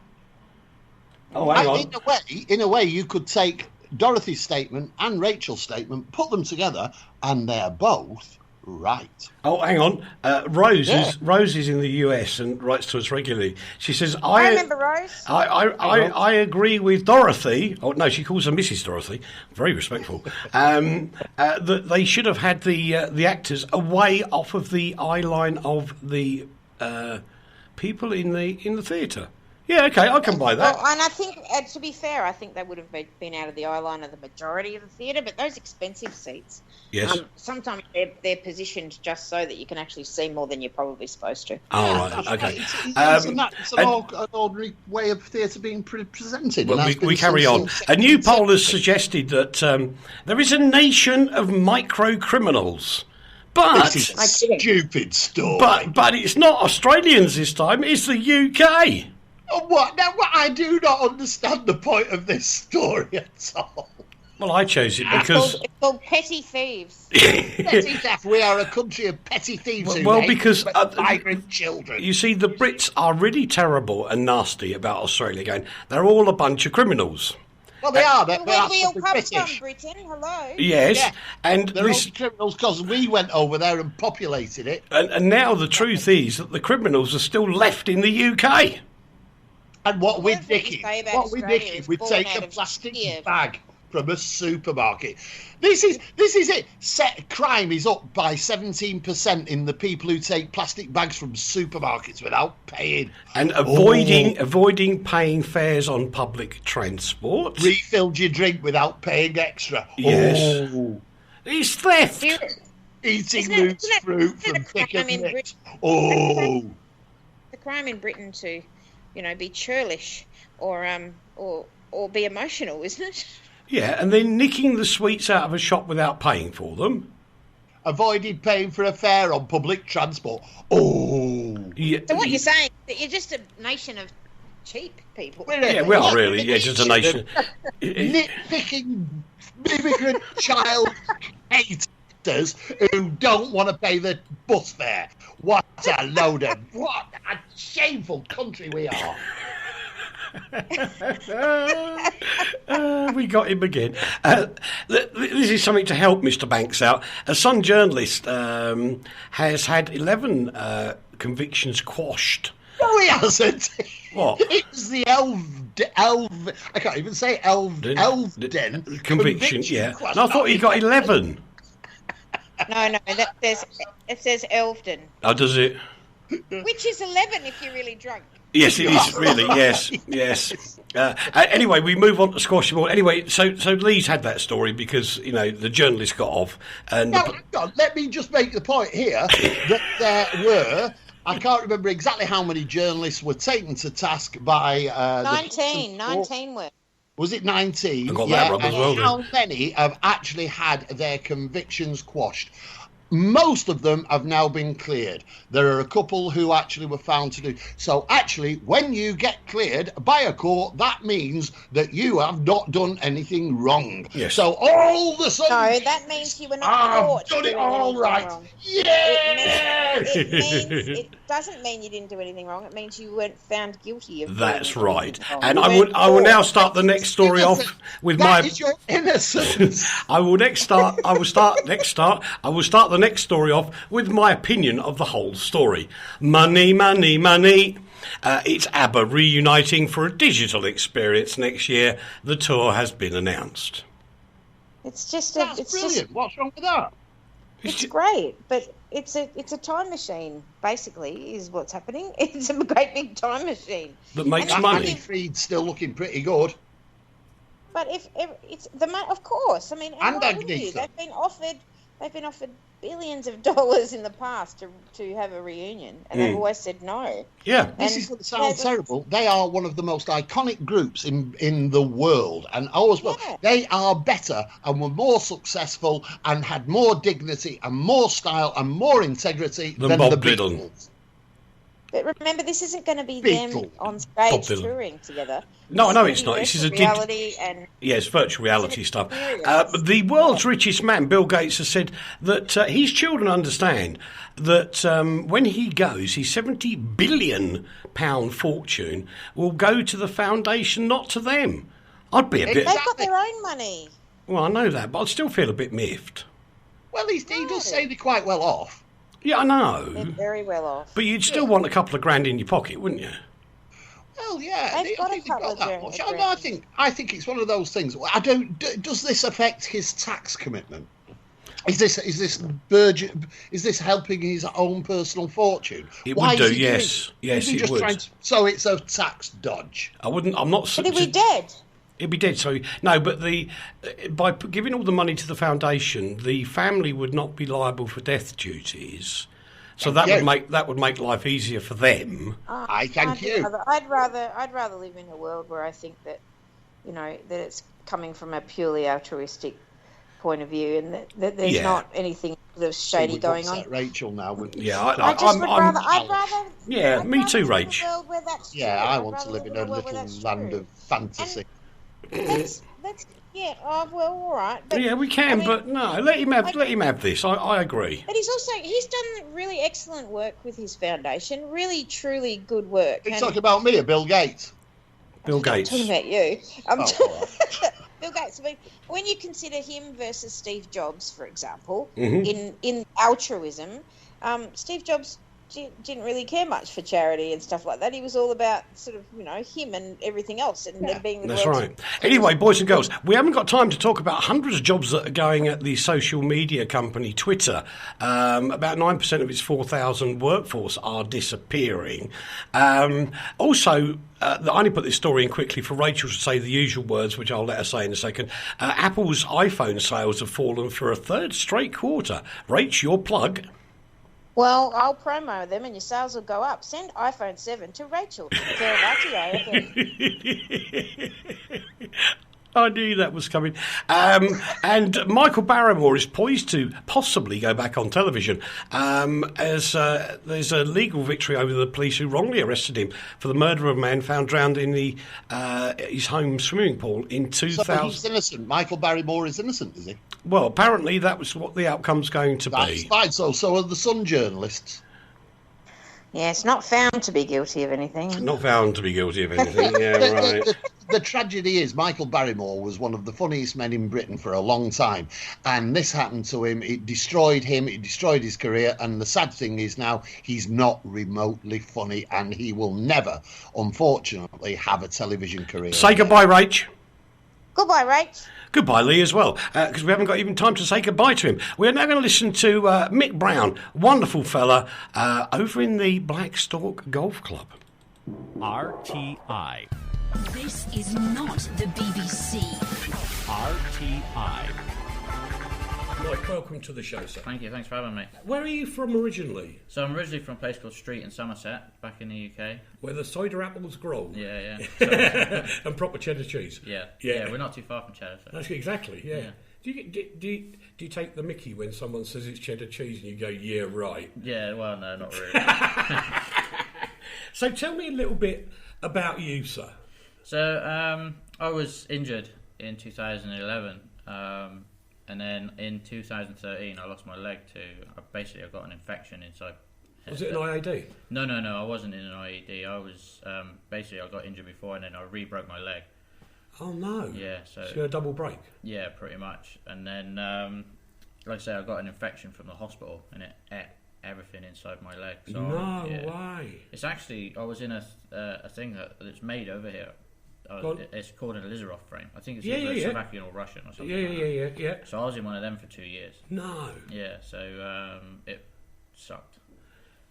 Oh, hang on. In a way, you could take Dorothy's statement and Rachel's statement, put them together, and they're both right. Oh, hang on. Rose is in the US and writes to us regularly. She says, I remember Rose. I agree with Dorothy. Oh, no, she calls her Mrs. Dorothy. Very respectful. That they should have had the actors away off of the eye line of the people in the theatre. Yeah, okay, I can buy that. Well, and I think, to be fair, I think they would have been out of the eye line of the majority of the theatre, but those expensive seats, yes, sometimes they're positioned just so that you can actually see more than you're probably supposed to. Oh, right, okay. It's an ordinary way of theatre being presented. Well, we carry on. A new poll has suggested that there is a nation of micro-criminals. But this is a stupid story. But it's not Australians this time, it's the UK. What? Now, I do not understand the point of this story at all. Well, I chose it because... It's called petty thieves. Petty theft. We are a country of petty thieves because migrant children. You see, the Brits are really terrible and nasty about Australia, going, they're all a bunch of criminals. Well, they are. They're where we all come British. from, Britain. Hello. Yes, yeah. and they're all criminals because we went over there and populated it. And now the truth is that the criminals are still left in the UK. And what we'd nick is we'd take a plastic bag from a supermarket. This is it. Crime is up by 17% in the people who take plastic bags from supermarkets without paying. And avoiding paying fares on public transport. Refilled your drink without paying extra. Yes. Oh. It's theft. Eating loose fruit from pick and mix. The crime in Britain to, be churlish or be emotional, isn't it? Yeah, and then nicking the sweets out of a shop without paying for them. Avoided paying for a fare on public transport. Oh. Yeah. So what you're saying, that you're just a nation of cheap people. Yeah, we are really. Yeah, just a nation. Nitpicking immigrant child haters who don't want to pay the bus fare. What a shameful country we are. We got him again. This is something to help Mr. Banks out. A Sun journalist has had 11 convictions quashed. No, he hasn't. What? It was the I can't even say Elvden conviction. Yeah, and I thought he got 11. No, it says Elvden. Oh, does it? Which is 11 if you're really drunk. Yes, it is, really, yes. Anyway, we move on to squash them all. Anyway, so Leigh's had that story because, the journalist got off. And let me just make the point here that there were, I can't remember exactly how many journalists were taken to task by... 19 were. Was it 19? I got that wrong as well. How many have actually had their convictions quashed? Most of them have now been cleared. There are a couple who actually were found to do. So actually, when you get cleared by a court, that means that you have not done anything wrong. Yes. So all the sudden... No, that means you were not caught. Done it all right. Yes! It doesn't mean you didn't do anything wrong. It means you weren't found guilty of That's right. And I will now start the next story off with that is your innocence. I will start the next story off with my opinion of the whole story. Money, money, money. It's ABBA reuniting for a digital experience next year. The tour has been announced. It's just That's brilliant. What's wrong with that? It's great, but it's a time machine. Basically, is what's happening. It's a great big time machine that makes money. Feed's still looking pretty good. But if it's the money, of course. I mean, and they've been offered billions of dollars in the past to have a reunion, and they've always said no. Yeah, this is going to sound terrible. They are one of the most iconic groups in the world, and they are better and were more successful and had more dignity and more style and more integrity than Bob the Dylan. Beatles. But remember, this isn't going to be them on stage touring together. No, I know it's not. This is reality and it's virtual reality stuff. The world's richest man, Bill Gates, has said that his children understand that when he goes, his £70 billion fortune will go to the foundation, not to them. I'd be a bit... They've got their own money. Well, I know that, but I'd still feel a bit miffed. Well, he does say they're quite well off. Yeah, I know. They're very well off. But you'd still want a couple of grand in your pocket, wouldn't you? Well, yeah, they've got a couple of that much. I think it's one of those things. Does this affect his tax commitment? Is this helping his own personal fortune? It would do, yes. Yes, it would. So it's a tax dodge. I'm not... But he'd be dead. He'd be dead, so... No, but by giving all the money to the foundation, the family would not be liable for death duties. So that would make life easier for them. Thank you. I'd rather live in a world where I think that, that it's coming from a purely altruistic point of view, and that there's not anything sort of shady going on. Rachel now, wouldn't you? Yeah, I'd rather. Yeah, me too, Rach. I want to live in a little land of fantasy. That's oh well, all right. But, yeah, we can, but no, let him have this. I agree. But he's done really excellent work with his foundation. Really, truly good work. You're talking about me or Bill Gates? Bill Gates. I'm talking about you. Bill Gates. I mean, when you consider him versus Steve Jobs, for example, in altruism, Steve Jobs didn't really care much for charity and stuff like that. He was all about sort of, him and everything else. And them being the That's right. Anyway, boys and girls, we haven't got time to talk about hundreds of jobs that are going at the social media company Twitter. About 9% of its 4,000 workforce are disappearing. Also, I only put this story in quickly for Rachel to say the usual words, which I'll let her say in a second. Apple's iPhone sales have fallen for a third straight quarter. Rach, your plug. Well, I'll promo them and your sales will go up. Send iPhone 7 to Rachel. I knew that was coming. And Michael Barrymore is poised to possibly go back on television as there's a legal victory over the police who wrongly arrested him for the murder of a man found drowned in his home swimming pool in 2000. So he's innocent. Michael Barrymore is innocent, is he? Well, apparently that was what the outcome's going to be. That's fine. So are the Sun journalists. Yeah, it's not found to be guilty of anything. Not found to be guilty of anything, yeah, right. The tragedy is Michael Barrymore was one of the funniest men in Britain for a long time, and this happened to him. It destroyed him, it destroyed his career, and the sad thing is now he's not remotely funny, and he will never, unfortunately, have a television career. Say goodbye, Rach. Goodbye, Rach. Goodbye, Leigh, as well, because we haven't got even time to say goodbye to him. We're now going to listen to Mick Browne, wonderful fella, over in the Blackstock Golf Club. RTI. This is not the BBC. RTI. Mike, welcome to the show, sir. Thank you, thanks for having me. Where are you from originally? So I'm originally from a place called Street in Somerset, back in the UK. Where the cider apples grow? Yeah. And proper cheddar cheese? Yeah, we're not too far from cheddar. So. That's exactly, yeah. Do you take the mickey when someone says it's cheddar cheese and you go, yeah, right? Yeah, well, no, not really. So tell me a little bit about you, sir. So I was injured in 2011. And then in 2013, I lost my leg I got an infection inside. Was it an IED? No, I wasn't in an IED. I was, I got injured before and then I re-broke my leg. Oh, no. Yeah, so you had a double break? Yeah, pretty much. And then, like I say, I got an infection from the hospital and it ate everything inside my leg. So no way. It's actually, I was in a thing that's made over here. It's called an Elizarov frame. I think it's Slovakian or Russian or something. Yeah. So I was in one of them for 2 years. No. Yeah, so it sucked.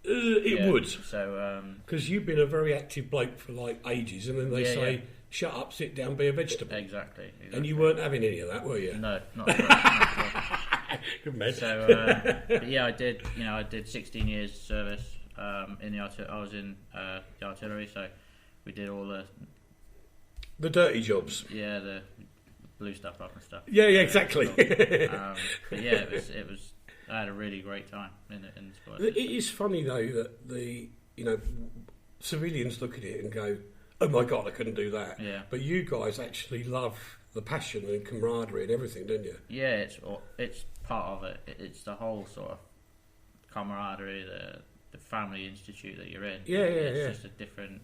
It would. So because you've been a very active bloke for like ages, and then they say, "Shut up, sit down, be a vegetable." Exactly. And you weren't having any of that, were you? No, not at all. Good man. So but yeah, I did 16 years service in the artillery. I was in the artillery, so we did all the dirty jobs. Yeah, the blue stuff up and stuff. Yeah, exactly. But yeah, it was. I had a really great time in the sport. It is funny though that civilians look at it and go, "Oh my God, I couldn't do that." Yeah. But you guys actually love the passion and camaraderie and everything, don't you? Yeah, it's part of it. It's the whole sort of camaraderie, the family institute that you're in. It's just a different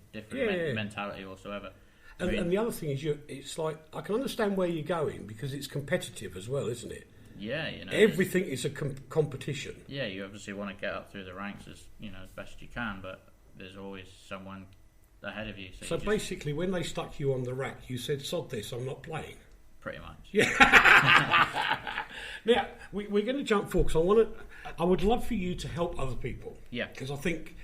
mentality whatsoever. And the other thing is, it's like, I can understand where you're going because it's competitive as well, isn't it? Yeah, everything is a competition. Yeah, you obviously want to get up through the ranks as best you can, but there's always someone ahead of you. So basically, when they stuck you on the rack, you said, "Sod this, I'm not playing." Pretty much. Yeah. Now we're going to jump forward because I would love for you to help other people. Yeah. Because I think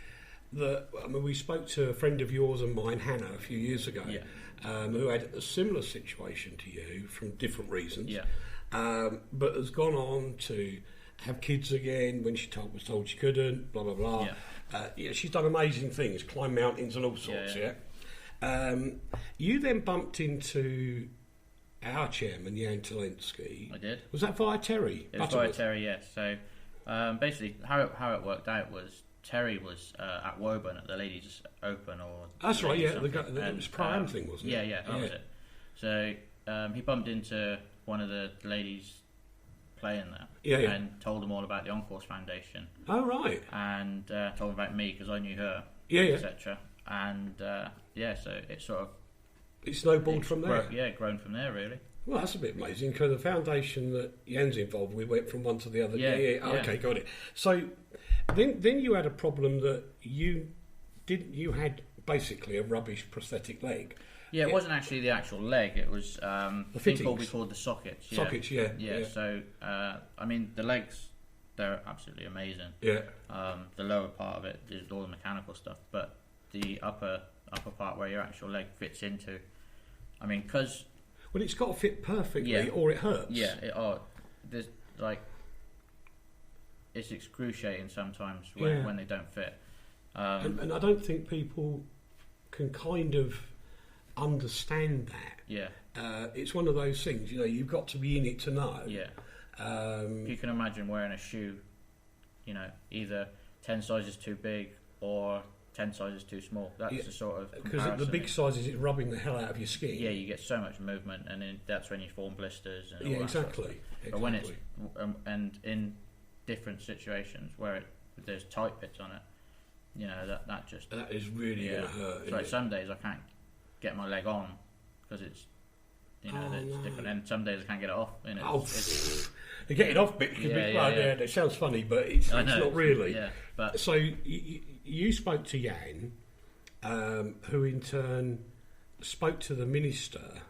we spoke to a friend of yours and mine, Hannah, a few years ago. Yeah. Who had a similar situation to you from different reasons. Yeah. But has gone on to have kids again when she was told she couldn't, blah, blah, blah. Yeah. She's done amazing things, climb mountains and all sorts, You then bumped into our chairman, Jan Talensky. I did. Was that via Terry? It was via Terry, yes. So basically how it worked out was Terry was at Woburn at the Ladies Open, or that's right, yeah. It was Prime thing, wasn't it? Yeah, that was it. So he bumped into one of the ladies playing there, and told them all about the On-Course Foundation. Oh right. And told them about me because I knew her, etc. And so it sort of snowballed from there. Grown from there really. Well, that's a bit amazing because the foundation that Jan's involved, we went from one to the other. Okay, got it. So then you had a problem that you had basically a rubbish prosthetic leg. Yeah, it wasn't actually the actual leg. It was the thing we called the sockets. Yeah. Sockets, yeah. So the legs, they're absolutely amazing. Yeah. The lower part of it is all the mechanical stuff, but the upper part where your actual leg fits into, because it's got to fit perfectly, or it hurts. Yeah. There's it's excruciating sometimes when they don't fit. And I don't think people can kind of understand that. Yeah. It's one of those things, you've got to be in it to know. Yeah. You can imagine wearing a shoe, either 10 sizes too big or 10 sizes too small. That's the sort of comparison. Because the big sizes, it's rubbing the hell out of your skin. Yeah, you get so much movement, and then that's when you form blisters. And all that exactly. Sort of stuff. But when it's and in different situations where there's tight bits on it, that is really going to hurt. So some days I can't get my leg on because it's different, and some days I can't get it off. The getting off bit can be it sounds funny, but it's not really. Yeah, but so you spoke to Jan, who in turn spoke to the minister,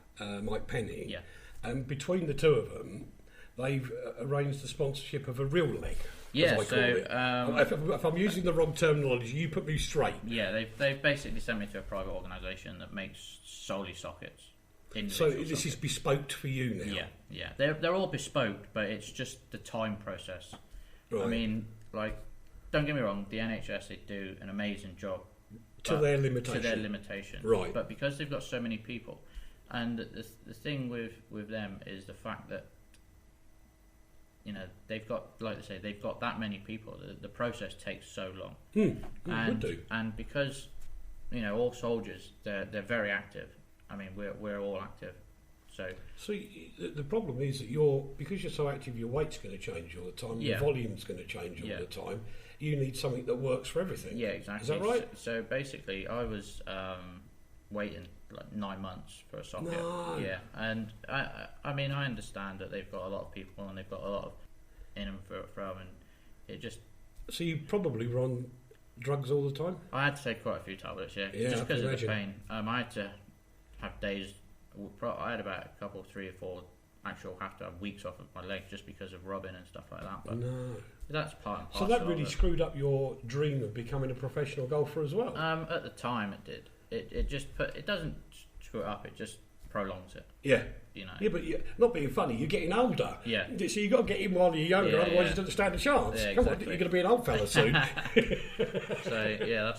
Mike Penny. Yeah. And between the two of them, they've arranged the sponsorship of a real leg. Yeah, as I call it. If I'm using the wrong terminology, you put me straight. Yeah, they've basically sent me to a private organisation that makes solely sockets. So this is bespoke for you now? Yeah. They're all bespoke, but it's just the time process. Right. Don't get me wrong, the NHS, they do an amazing job. To their limitation. Right. But because they've got so many people, and the thing with them is the fact that, they've got, like they say, they've got that many people. The process takes so long. And because, all soldiers, they're very active. We're all active. So the problem is that because you're so active, your weight's going to change all the time. Your volume's going to change all the time. You need something that works for everything. Yeah, exactly. Is that right? So basically, I was waiting like 9 months for a socket. No. Yeah, and I understand that they've got a lot of people and they've got a lot of in them from, and it just. So you probably were on drugs all the time? I had to take quite a few tablets. Yeah, just because of the pain. I had to have days. I had about a couple, 3 or 4 actual have to have weeks off of my leg just because of rubbing and stuff like that. But that's part and parcel. So that really screwed up your dream of becoming a professional golfer as well. At the time, it did. It just it doesn't screw it up. It just prolongs it. Yeah. Yeah, but not being funny, you're getting older. Yeah. So you've got to get in while you're younger, otherwise you don't stand a chance. Yeah, Come on, you're going to be an old fella soon. So yeah,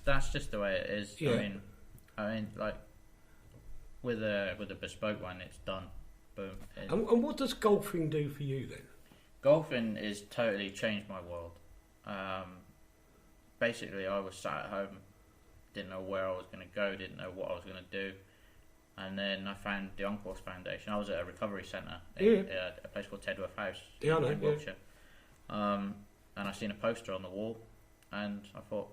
that's just the way it is. Yeah. Like with a bespoke one, it's done. Boom. And what does golfing do for you then? Golfing has totally changed my world. basically I was sat at home, didn't know where I was going to go, didn't know what I was going to do. And then I found the On-Course Foundation. I was at a recovery centre in a place called Tedworth House in Wiltshire. And I seen a poster on the wall, and I thought,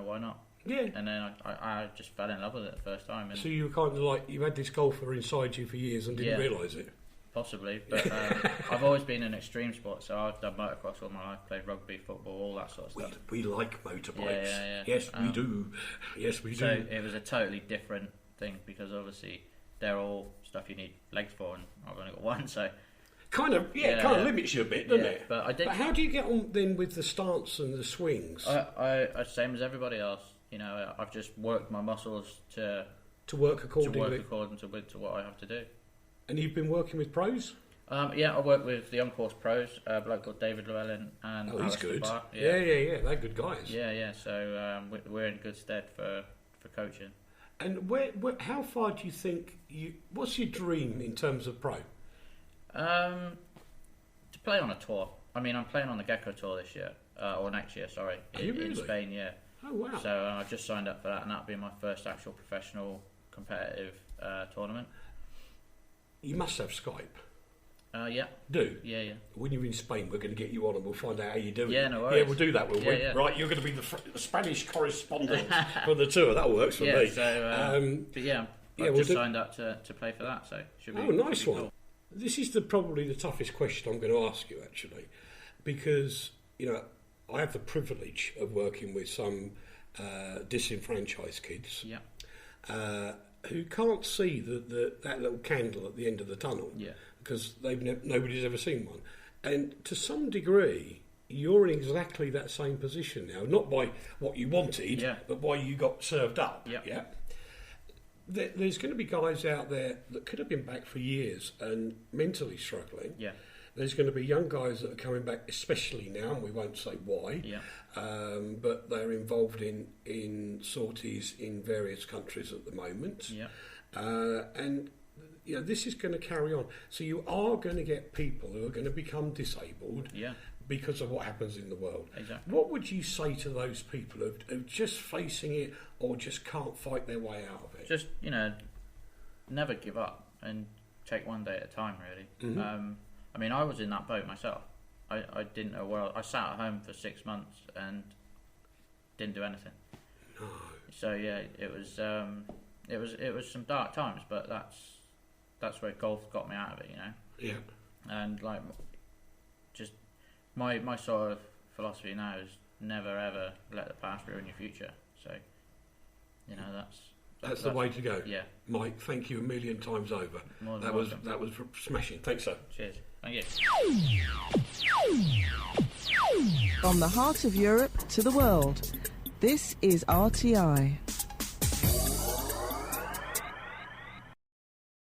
why not? Yeah. And then I just fell in love with it the first time. And so you were kind of like, you had this golfer inside you for years and didn't realise it? Possibly, but I've always been in extreme sports, so I've done motocross all my life, played rugby, football, all that sort of stuff. We like motorbikes. Yeah. Yes, we do. Yes, we do. So it was a totally different thing, because obviously they're all stuff you need legs for, and I've only got one, so... Kind of limits you a bit, doesn't it? But how do you get on then with the stance and the swings? I same as everybody else. I've just worked my muscles to work according to what I have to do. And you've been working with pros? I work with the On-Course pros, a bloke called David Llewellyn and he's good. Barr. Yeah, they're good guys. Yeah. So we're in good stead for coaching. And how far do you think what's your dream in terms of pro? To play on a tour. I mean, I'm playing on the Gecko Tour this year, or next year, sorry, in Spain, yeah. Oh, wow. So I've just signed up for that, and that'll be my first actual professional competitive tournament. You must have Skype. Yeah. Do? Yeah. When you're in Spain, we're going to get you on and we'll find out how you're doing. Yeah, no worries. Yeah, we'll do that, will we? Yeah. Right, you're going to be the Spanish correspondent for the tour. That works for me. So, but yeah, I've just signed up to play for that, so it should be nice one. Cool. This is probably the toughest question I'm going to ask you, actually, because, I have the privilege of working with some disenfranchised kids who can't see that little candle at the end of the tunnel because nobody's ever seen one. And to some degree, you're in exactly that same position now, not by what you wanted, but why you got served up. Yeah. There's going to be guys out there that could have been back for years and mentally struggling. Yeah. There's going to be young guys that are coming back, especially now, and we won't say why, but they're involved in sorties in various countries at the moment. Yeah. And this is going to carry on. So you are going to get people who are going to become disabled because of what happens in the world. Exactly. What would you say to those people who are just facing it or just can't fight their way out of it? Just, never give up and take one day at a time, really. Mm-hmm. I mean, I was in that boat myself. I didn't know where I sat at home for 6 months and didn't do anything. No. So yeah, it was some dark times, but that's where golf got me out of it, Yeah. And just my sort of philosophy now is never ever let the past ruin your future. So that's the way to go. Yeah. Mike, thank you a million times over. That was smashing. Thanks, sir. Cheers. Thank you. From the heart of Europe to the world, this is RTI.